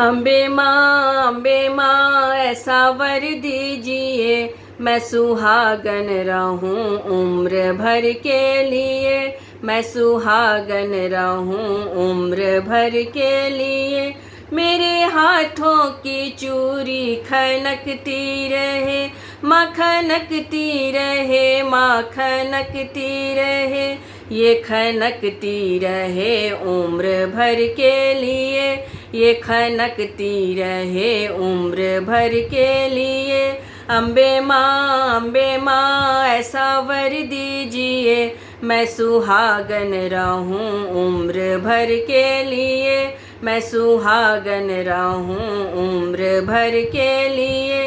अम्बे माँ ऐसा वर दीजिए, मैं सुहागन रहूं उम्र भर के लिए। मैं सुहागन रहूं उम्र भर के लिए। मेरे हाथों की चूड़ी खनकती रहे, माँ खनकती रहे, माँ खनकती रहे। ये खनकती रहे उम्र भर के लिए, ये खनकती रहे उम्र भर के लिए। अम्बे माँ ऐसा वर दीजिए, मैं सुहागन रहूं उम्र भर के लिए। मैं सुहागन रहूं उम्र भर के लिए।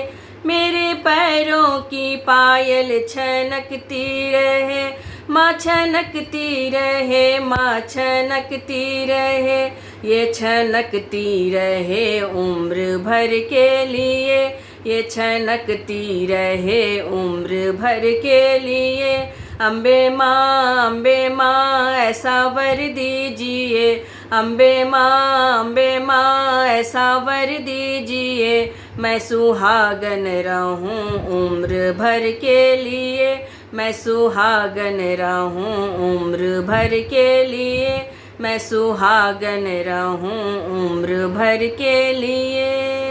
मेरे पैरों की पायल छनकती रहे, माँ छनकती रहे, माँ छनकती रहे। ये छनकती रहे उम्र भर के लिए, ये छनकती रहे उम्र भर के लिए। अम्बे माँ ऐसा वर दीजिए। अम्बे माँ ऐसा वर दीजिए, मैं सुहागन रहूं उम्र भर के लिए। मैं सुहागन रहूं उम्र भर के लिए। मैं सुहागन रहूं उम्र भर के लिए।